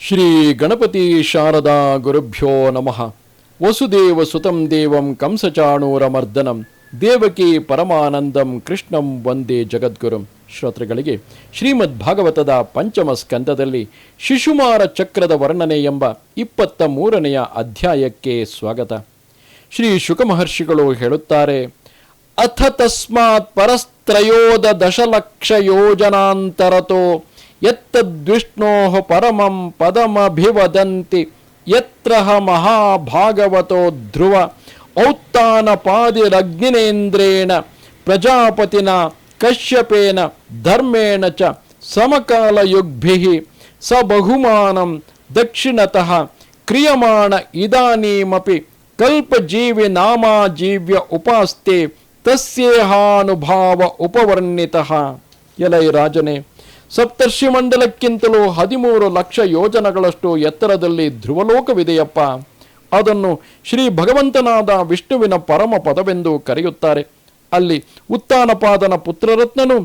ಶ್ರೀ ಗಣಪತಿ ಶಾರದಾ ಗುರುಭ್ಯೋ ನಮಃ. ವಸುದೇವ ಸುತಂ ದೇವಂ ಕಂಸಚಾಣೂರಮರ್ದನಂ ದೇವಕಿ ಪರಮಾನಂದಂ ಕೃಷ್ಣಂ ವಂದೇ ಜಗದ್ಗುರುಂ. ಶ್ರೋತೃಗಳಿಗೆ ಶ್ರೀಮದ್ ಭಾಗವತದ ಪಂಚಮ ಸ್ಕಂದದಲ್ಲಿ ಶಿಶುಮಾರ ಚಕ್ರದ ವರ್ಣನೆ ಎಂಬ 23ನೇ ಅಧ್ಯಾಯಕ್ಕೆ ಸ್ವಾಗತ. ಶ್ರೀ ಶುಕಮಹರ್ಷಿಗಳು ಹೇಳುತ್ತಾರೆ, ಅಥ ತಸ್ಮಾತ್ ಪರಸ್ತ್ರಯೋದ ದಶಲಕ್ಷ ಯೋಜನಾಂತರತೋ ಯತ್ತದ್ವಿಷ್ಣೋಃ ಪರಮಂ ಪದಮಭಿವದಂತಿ ಯತ್ರ ಮಹಾಭಾಗವತೋ ಧ್ರುವ ಔತ್ತಾನಪಾದಿರಗ್ನಿನೇಂದ್ರೇಣ ಪ್ರಜಾಪತಿನ ಕಶ್ಯಪೇನ ಧರ್ಮೇಣ ಚ ಸಮಕಾಲಯುಗ್ಭಿಃ ಸ ಬಹುಮಾನಂ ದಕ್ಷಿಣತಃ ಕ್ರಿಯಮಾಣ ಇದಾನೀಮಪಿ ಕಲ್ಪಜೀವಿ ನಾಮಾಜೀವ್ಯ ಉಪಾಸ್ತೆ ತಸ್ಯೇಹಾನುಭಾವ ಉಪವರ್ಣಿತಃ. ಎಲೈ ರಾಜನೇ, ಸಪ್ತರ್ಷಿ ಮಂಡಲಕ್ಕಿಂತಲೂ 13 ಲಕ್ಷ ಯೋಜನಗಳಷ್ಟು ಎತ್ತರದಲ್ಲಿ ಧ್ರುವಲೋಕವಿದೆಯಪ್ಪ. ಅದನ್ನು ಶ್ರೀ ಭಗವಂತನಾದ ವಿಷ್ಣುವಿನ ಪರಮ ಪದವೆಂದು ಕರೆಯುತ್ತಾರೆ. ಅಲ್ಲಿ ಉತ್ತಾನಪಾದನ ಪುತ್ರರತ್ನನು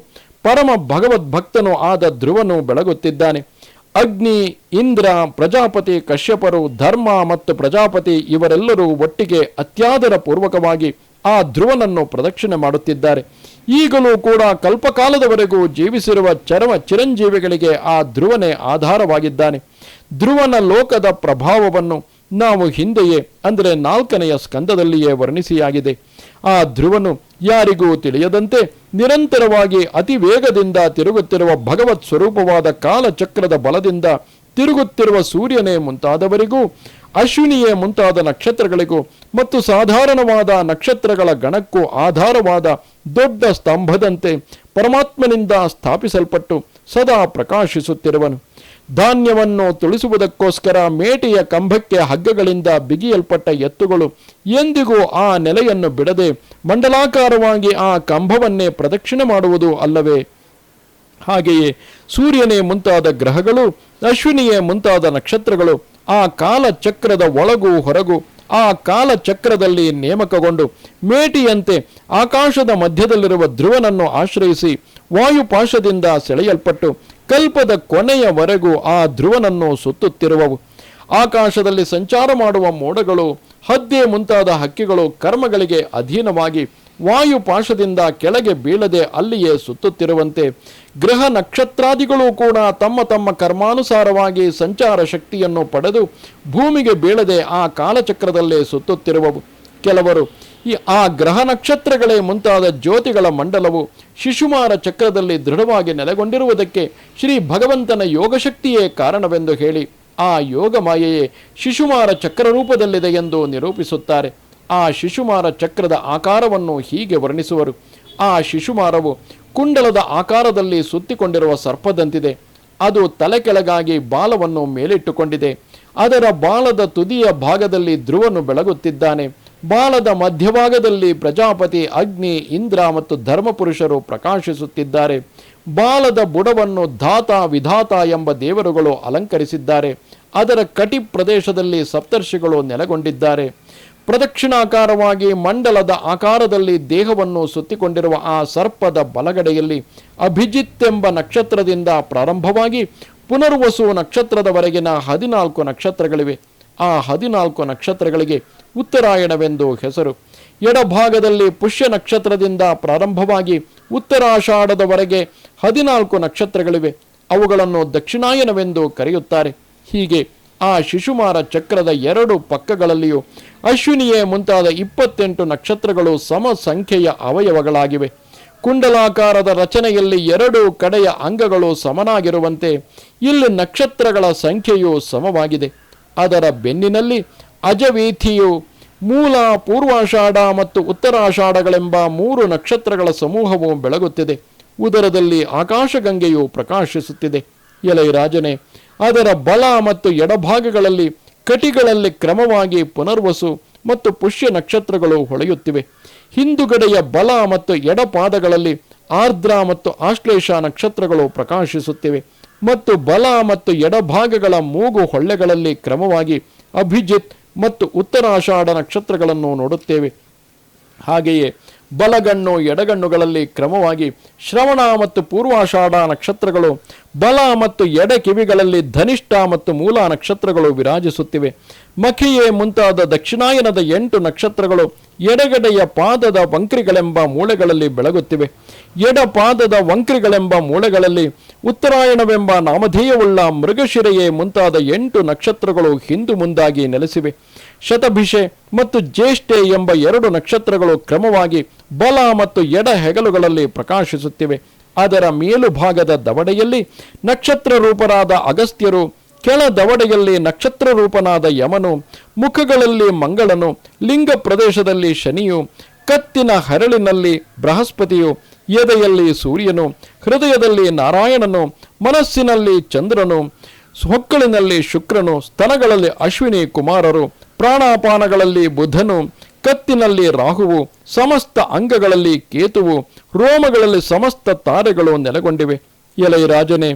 ಪರಮ ಭಗವದ್ಭಕ್ತನೂ ಆದ ಧ್ರುವನು ಬೆಳಗುತ್ತಿದ್ದಾನೆ. ಅಗ್ನಿ, ಇಂದ್ರ, ಪ್ರಜಾಪತಿ, ಕಶ್ಯಪರು, ಧರ್ಮ ಮತ್ತು ಪ್ರಜಾಪತಿ ಇವರೆಲ್ಲರೂ ಒಟ್ಟಿಗೆ ಅತ್ಯಾದರ ಪೂರ್ವಕವಾಗಿ ಆ ಧ್ರುವನನ್ನು ಪ್ರದಕ್ಷಿಣೆ ಮಾಡುತ್ತಿದ್ದಾರೆ. ಈಗಲೂ ಕೂಡ ಕಲ್ಪಕಾಲದವರೆಗೂ ಜೀವಿಸಿರುವ ಚಿರಂಜೀವಿಗಳಿಗೆ ಆ ಧ್ರುವನೇ ಆಧಾರವಾಗಿದ್ದಾನೆ. ಧ್ರುವನ ಲೋಕದ ಪ್ರಭಾವವನ್ನು ನಾವು ಹಿಂದೆಯೇ ಅಂದರೆ 4ನೇ ಸ್ಕಂದದಲ್ಲಿಯೇ ವರ್ಣಿಸಿಯಾಗಿದೆ. ಆ ಧ್ರುವನು ಯಾರಿಗೂ ತಿಳಿಯದಂತೆ ನಿರಂತರವಾಗಿ ಅತಿ ವೇಗದಿಂದ ತಿರುಗುತ್ತಿರುವ ಭಗವತ್ ಸ್ವರೂಪವಾದ ಕಾಲಚಕ್ರದ ಬಲದಿಂದ ತಿರುಗುತ್ತಿರುವ ಸೂರ್ಯನೇ ಮುಂತಾದವರಿಗೂ, ಅಶ್ವಿನಿಯೇ ಮುಂತಾದ ನಕ್ಷತ್ರಗಳಿಗೂ ಮತ್ತು ಸಾಧಾರಣವಾದ ನಕ್ಷತ್ರಗಳ ಗಣಕ್ಕೂ ಆಧಾರವಾದ ದೊಡ್ಡ ಸ್ತಂಭದಂತೆ ಪರಮಾತ್ಮನಿಂದ ಸ್ಥಾಪಿಸಲ್ಪಟ್ಟು ಸದಾ ಪ್ರಕಾಶಿಸುತ್ತಿರುವನು. ಧಾನ್ಯವನ್ನು ತುಳಿಸುವುದಕ್ಕೋಸ್ಕರ ಮೇಟಿಯ ಕಂಬಕ್ಕೆ ಹಗ್ಗಗಳಿಂದ ಬಿಗಿಯಲ್ಪಟ್ಟ ಎತ್ತುಗಳು ಎಂದಿಗೂ ಆ ನೆಲೆಯನ್ನು ಬಿಡದೆ ಮಂಡಲಾಕಾರವಾಗಿ ಆ ಕಂಬವನ್ನೇ ಪ್ರದಕ್ಷಿಣೆ ಮಾಡುವುದು ಅಲ್ಲವೇ? ಹಾಗೆಯೇ ಸೂರ್ಯನೇ ಮುಂತಾದ ಗ್ರಹಗಳು, ಅಶ್ವಿನಿಯೇ ಮುಂತಾದ ನಕ್ಷತ್ರಗಳು ಆ ಕಾಲಚಕ್ರದ ಒಳಗೂ ಹೊರಗೂ ಆ ಕಾಲಚಕ್ರದಲ್ಲಿ ನೇಮಕಗೊಂಡು ಮೇಟಿಯಂತೆ ಆಕಾಶದ ಮಧ್ಯದಲ್ಲಿರುವ ಧ್ರುವನನ್ನು ಆಶ್ರಯಿಸಿ ವಾಯುಪಾಶದಿಂದ ಸೆಳೆಯಲ್ಪಟ್ಟು ಕಲ್ಪದ ಕೊನೆಯವರೆಗೂ ಆ ಧ್ರುವನನ್ನು ಸುತ್ತುತ್ತಿರುವವು. ಆಕಾಶದಲ್ಲಿ ಸಂಚಾರ ಮಾಡುವ ಮೋಡಗಳು, ಹದ್ದೆ ಮುಂತಾದ ಹಕ್ಕಿಗಳು ಕರ್ಮಗಳಿಗೆ ಅಧೀನವಾಗಿ ವಾಯುಪಾಶದಿಂದ ಕೆಳಗೆ ಬೀಳದೆ ಅಲ್ಲಿಯೇ ಸುತ್ತುತ್ತಿರುವಂತೆ ಗ್ರಹ ನಕ್ಷತ್ರಾದಿಗಳು ಕೂಡ ತಮ್ಮ ತಮ್ಮ ಕರ್ಮಾನುಸಾರವಾಗಿ ಸಂಚಾರ ಶಕ್ತಿಯನ್ನು ಪಡೆದು ಭೂಮಿಗೆ ಬೀಳದೆ ಆ ಕಾಲಚಕ್ರದಲ್ಲೇ ಸುತ್ತುತ್ತಿರುವವು. ಕೆಲವರು ಆ ಗ್ರಹ ನಕ್ಷತ್ರಗಳೇ ಮುಂತಾದ ಜ್ಯೋತಿಗಳ ಮಂಡಲವು ಶಿಶುಮಾರ ಚಕ್ರದಲ್ಲಿ ದೃಢವಾಗಿ ನೆಲೆಗೊಂಡಿರುವುದಕ್ಕೆ ಶ್ರೀ ಭಗವಂತನ ಯೋಗಶಕ್ತಿಯೇ ಕಾರಣವೆಂದು ಹೇಳಿ ಆ ಯೋಗ ಮಾಯೆಯೇ ಶಿಶುಮಾರ ಚಕ್ರ ರೂಪದಲ್ಲಿದೆ ಎಂದು ನಿರೂಪಿಸುತ್ತಾರೆ. ಆ ಶಿಶುಮಾರ ಚಕ್ರದ ಆಕಾರವನ್ನು ಹೀಗೆ ವರ್ಣಿಸುವರು. ಆ ಶಿಶುಮಾರವು ಕುಂಡಲದ ಆಕಾರದಲ್ಲಿ ಸುತ್ತಿಕೊಂಡಿರುವ ಸರ್ಪದಂತಿದೆ. ಅದು ತಲೆ ಕೆಳಗಾಗಿ ಬಾಲವನ್ನು ಮೇಲಿಟ್ಟುಕೊಂಡಿದೆ. ಅದರ ಬಾಲದ ತುದಿಯ ಭಾಗದಲ್ಲಿ ಧ್ರುವನು ಬೆಳಗುತ್ತಿದ್ದಾನೆ. ಬಾಲದ ಮಧ್ಯಭಾಗದಲ್ಲಿ ಪ್ರಜಾಪತಿ, ಅಗ್ನಿ, ಇಂದ್ರ ಮತ್ತು ಧರ್ಮಪುರುಷರು ಪ್ರಕಾಶಿಸುತ್ತಿದ್ದಾರೆ. ಬಾಲದ ಬುಡವನ್ನು ಧಾತ, ವಿಧಾತ ಎಂಬ ದೇವರುಗಳು ಅಲಂಕರಿಸಿದ್ದಾರೆ. ಅದರ ಕಟಿ ಪ್ರದೇಶದಲ್ಲಿ ಸಪ್ತರ್ಷಿಗಳು ನೆಲೆಗೊಂಡಿದ್ದಾರೆ. ಪ್ರದಕ್ಷಿಣಾಕಾರವಾಗಿ ಮಂಡಲದ ಆಕಾರದಲ್ಲಿ ದೇಹವನ್ನು ಸುತ್ತಿಕೊಂಡಿರುವ ಆ ಸರ್ಪದ ಬಲಗಡೆಯಲ್ಲಿ ಅಭಿಜಿತ್ ಎಂಬ ನಕ್ಷತ್ರದಿಂದ ಪ್ರಾರಂಭವಾಗಿ ಪುನರ್ವಸು ನಕ್ಷತ್ರದವರೆಗಿನ 14 ನಕ್ಷತ್ರಗಳಿವೆ. ಆ 14 ನಕ್ಷತ್ರಗಳಿಗೆ ಉತ್ತರಾಯಣವೆಂದು ಹೆಸರು. ಎಡಭಾಗದಲ್ಲಿ ಪುಷ್ಯ ನಕ್ಷತ್ರದಿಂದ ಪ್ರಾರಂಭವಾಗಿ ಉತ್ತರಾಷಾಢದವರೆಗೆ 14 ನಕ್ಷತ್ರಗಳಿವೆ. ಅವುಗಳನ್ನು ದಕ್ಷಿಣಾಯನವೆಂದು ಕರೆಯುತ್ತಾರೆ. ಹೀಗೆ ಆ ಶಿಶುಮಾರ ಚಕ್ರದ 2 ಪಕ್ಕಗಳಲ್ಲಿಯೂ ಅಶ್ವಿನಿಯೇ ಮುಂತಾದ 28 ನಕ್ಷತ್ರಗಳು ಸಮ ಸಂಖ್ಯೆಯ ಅವಯವಗಳಾಗಿವೆ. ಕುಂಡಲಾಕಾರದ ರಚನೆಯಲ್ಲಿ 2 ಕಡೆಯ ಅಂಗಗಳು ಸಮನಾಗಿರುವಂತೆ ಇಲ್ಲಿ ನಕ್ಷತ್ರಗಳ ಸಂಖ್ಯೆಯು ಸಮವಾಗಿದೆ. ಅದರ ಬೆನ್ನಿನಲ್ಲಿ ಅಜವೀಥಿಯು, ಮೂಲ, ಪೂರ್ವಾಷಾಢ ಮತ್ತು ಉತ್ತರಾಷಾಢಗಳೆಂಬ 3 ನಕ್ಷತ್ರಗಳ ಸಮೂಹವು ಬೆಳಗುತ್ತಿದೆ. ಉದರದಲ್ಲಿ ಆಕಾಶಗಂಗೆಯು ಪ್ರಕಾಶಿಸುತ್ತಿದೆ. ಎಲೈ ರಾಜನೇ, ಅದರ ಬಲ ಮತ್ತು ಎಡಭಾಗಗಳಲ್ಲಿ ಕಟಿಗಳಲ್ಲಿ ಕ್ರಮವಾಗಿ ಪುನರ್ವಸು ಮತ್ತು ಪುಷ್ಯ ನಕ್ಷತ್ರಗಳು ಹೊಳೆಯುತ್ತಿವೆ. ಹಿಂದುಗಡೆಯ ಬಲ ಮತ್ತು ಎಡಪಾದಗಳಲ್ಲಿ ಆರ್ದ್ರ ಮತ್ತು ಆಶ್ಲೇಷ ನಕ್ಷತ್ರಗಳು ಪ್ರಕಾಶಿಸುತ್ತಿವೆ ಮತ್ತು ಬಲ ಮತ್ತು ಎಡಭಾಗಗಳ ಮೂಗು ಹೊಳ್ಳೆಗಳಲ್ಲಿ ಕ್ರಮವಾಗಿ ಅಭಿಜಿತ್ ಮತ್ತು ಉತ್ತರಾಷಾಢ ನಕ್ಷತ್ರಗಳನ್ನು ನೋಡುತ್ತೇವೆ. ಹಾಗೆಯೇ ಬಲಗಣ್ಣು ಎಡಗಣ್ಣುಗಳಲ್ಲಿ ಕ್ರಮವಾಗಿ ಶ್ರವಣ ಮತ್ತು ಪೂರ್ವಾಷಾಢ ನಕ್ಷತ್ರಗಳು, ಬಲ ಮತ್ತು ಎಡ ಕಿವಿಗಳಲ್ಲಿ ಧನಿಷ್ಠ ಮತ್ತು ಮೂಲ ನಕ್ಷತ್ರಗಳು ವಿರಾಜಿಸುತ್ತಿವೆ. ಮಖಿಯೇ ಮುಂತಾದ ದಕ್ಷಿಣಾಯನದ 8 ನಕ್ಷತ್ರಗಳು ಎಡಗಡೆಯ ಪಾದದ ವಂಕ್ರಿಗಳೆಂಬ ಮೂಳೆಗಳಲ್ಲಿ ಬೆಳಗುತ್ತಿವೆ. ಎಡ ಪಾದದ ವಂಕ್ರಿಗಳೆಂಬ ಮೂಳೆಗಳಲ್ಲಿ ಉತ್ತರಾಯಣವೆಂಬ ನಾಮಧೇಯವುಳ್ಳ ಮೃಗಶಿರೆಯೇ ಮುಂತಾದ 8 ನಕ್ಷತ್ರಗಳು ಹಿಂದು ಮುಂದಾಗಿ ನೆಲೆಸಿವೆ. ಶತಭಿಷೆ ಮತ್ತು ಜ್ಯೇಷ್ಠೆ ಎಂಬ 2 ನಕ್ಷತ್ರಗಳು ಕ್ರಮವಾಗಿ ಬಲ ಮತ್ತು ಎಡ ಹೆಗಲುಗಳಲ್ಲಿ ಪ್ರಕಾಶಿಸುತ್ತಿವೆ. ಅದರ ಮೇಲುಭಾಗದ ದವಡೆಯಲ್ಲಿ ನಕ್ಷತ್ರ ರೂಪರಾದ ಅಗಸ್ತ್ಯರು, ಕೆಳ ದವಡೆಯಲ್ಲಿ ನಕ್ಷತ್ರ ರೂಪನಾದ ಯಮನು, ಮುಖಗಳಲ್ಲಿ ಮಂಗಳನು, ಲಿಂಗ ಪ್ರದೇಶದಲ್ಲಿ ಶನಿಯು, ಕತ್ತಿನ ಹರಳಿನಲ್ಲಿ ಬೃಹಸ್ಪತಿಯು, ಎದೆಯಲ್ಲಿ ಸೂರ್ಯನು, ಹೃದಯದಲ್ಲಿ ನಾರಾಯಣನು, ಮನಸ್ಸಿನಲ್ಲಿ ಚಂದ್ರನು, ಹೊಕ್ಕಳಿನಲ್ಲಿ ಶುಕ್ರನು, ಸ್ತನಗಳಲ್ಲಿ ಅಶ್ವಿನಿ ಕುಮಾರರು, ಪ್ರಾಣಾಪಾನಗಳಲ್ಲಿ ಬುಧನು, ಕತ್ತಿನಲ್ಲಿ ರಾಹುವು, ಸಮಸ್ತ ಅಂಗಗಳಲ್ಲಿ ಕೇತುವು, ರೋಮಗಳಲ್ಲಿ ಸಮಸ್ತ ತಾರೆಗಳು ನೆಲೆಗೊಂಡಿವೆ. ಎಲೈ ರಾಜನೇ,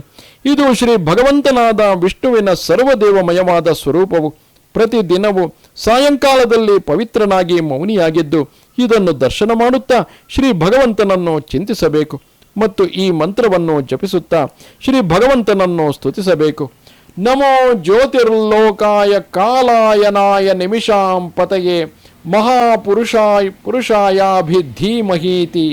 ಇದು ಶ್ರೀ ಭಗವಂತನಾದ ವಿಷ್ಣುವಿನ ಸರ್ವದೇವಮಯವಾದ ಸ್ವರೂಪವು. ಪ್ರತಿದಿನವೂ ಸಾಯಂಕಾಲದಲ್ಲಿ ಪವಿತ್ರನಾಗಿ ಮೌನಿಯಾಗಿದ್ದು ಇದನ್ನು ದರ್ಶನ ಮಾಡುತ್ತಾ ಶ್ರೀ ಭಗವಂತನನ್ನು ಚಿಂತಿಸಬೇಕು ಮತ್ತು ಈ ಮಂತ್ರವನ್ನು ಜಪಿಸುತ್ತಾ ಶ್ರೀ ಭಗವಂತನನ್ನು ಸ್ತುತಿಸಬೇಕು. ನಮೋ ಜ್ಯೋತಿರ್ಲೋಕಾಯ ಕಾಲಾಯನಾಯ ನಿಮಿಷಾಂ ಪತಯೇ ಪುರುಷಾಯಾಭಿಧೀಮಹೀತಿ.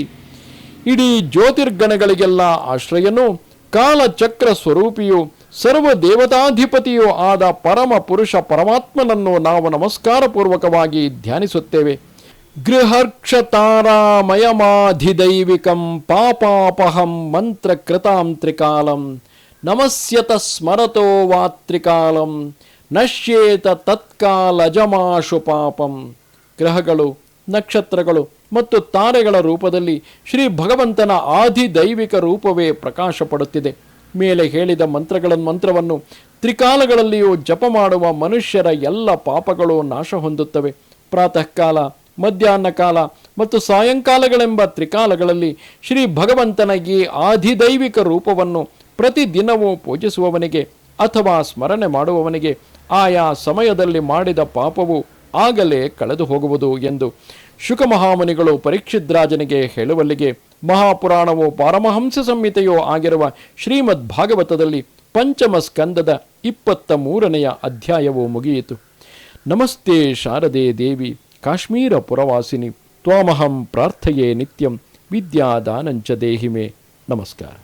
ಇಡೀ ಜ್ಯೋತಿರ್ಗಣಗಳಿಗೆಲ್ಲ ಆಶ್ರಯನು, ಕಾಲಚಕ್ರ ಸ್ವರೂಪಿಯು, ಸರ್ವ ದೇವತಾಧಿಪತಿಯೂ ಆದ ಪರಮ ಪುರುಷ ಪರಮಾತ್ಮನನ್ನು ನಾವು ನಮಸ್ಕಾರಪೂರ್ವಕವಾಗಿ ಧ್ಯಾನಿಸುತ್ತೇವೆ. ಗೃಹರ್ಕ್ಷತಾರಾಮಯಮಾಧಿದೈವಿಕಂ ಪಾಪಾಪಹಂ ಮಂತ್ರ ಕೃತಾಂತ್ರಿಕಾಲಂ ನಮಸ್ಯತ ಸ್ಮರತೋ ವಾತ್ರಿಕಾಲಂ ನಶ್ಯೇತ ತತ್ಕಾಲಜಮಾಶು ಪಾಪಂ. ಗ್ರಹಗಳು, ನಕ್ಷತ್ರಗಳು ಮತ್ತು ತಾರೆಗಳ ರೂಪದಲ್ಲಿ ಶ್ರೀ ಭಗವಂತನ ಆದಿದೈವಿಕ ರೂಪವೇ ಪ್ರಕಾಶ ಪಡುತ್ತಿದೆ. ಮೇಲೆ ಹೇಳಿದ ಮಂತ್ರವನ್ನು ತ್ರಿಕಾಲಗಳಲ್ಲಿಯೂ ಜಪ ಮಾಡುವ ಮನುಷ್ಯರ ಎಲ್ಲ ಪಾಪಗಳು ನಾಶ ಹೊಂದುತ್ತವೆ. ಪ್ರಾತಃ ಕಾಲ, ಮಧ್ಯಾಹ್ನ ಕಾಲ ಮತ್ತು ಸಾಯಂಕಾಲಗಳೆಂಬ ತ್ರಿಕಾಲಗಳಲ್ಲಿ ಶ್ರೀ ಭಗವಂತನ ಈ ಆದಿದೈವಿಕ ರೂಪವನ್ನು ಪ್ರತಿದಿನವೂ ಪೂಜಿಸುವವನಿಗೆ ಅಥವಾ ಸ್ಮರಣೆ ಮಾಡುವವನಿಗೆ ಆಯಾ ಸಮಯದಲ್ಲಿ ಮಾಡಿದ ಪಾಪವು ಆಗಲೇ ಕಳೆದು ಹೋಗುವುದು ಎಂದು ಶುಕಮಹಾಮುನಿಗಳು ಪರೀಕ್ಷಿದ್ರಾಜನಿಗೆ ಹೇಳುವಲ್ಲಿಗೆ ಮಹಾಪುರಾಣವು ಪಾರಮಹಂಸ ಸಂಹಿತೆಯೋ ಆಗಿರುವ ಶ್ರೀಮದ್ ಭಾಗವತದಲ್ಲಿ ಪಂಚಮ ಸ್ಕಂದದ 23ನೇ ಅಧ್ಯಾಯವು ಮುಗಿಯಿತು. ನಮಸ್ತೆ ಶಾರದೆ ದೇವಿ ಕಾಶ್ಮೀರ ಪುರವಾಸಿನಿ ತ್ವಾಮಹಂ ಪ್ರಾರ್ಥಯೇ ನಿತ್ಯಂ ವಿದ್ಯಾದಾನಂಚ ದೇಹಿಮೆ. ನಮಸ್ಕಾರ.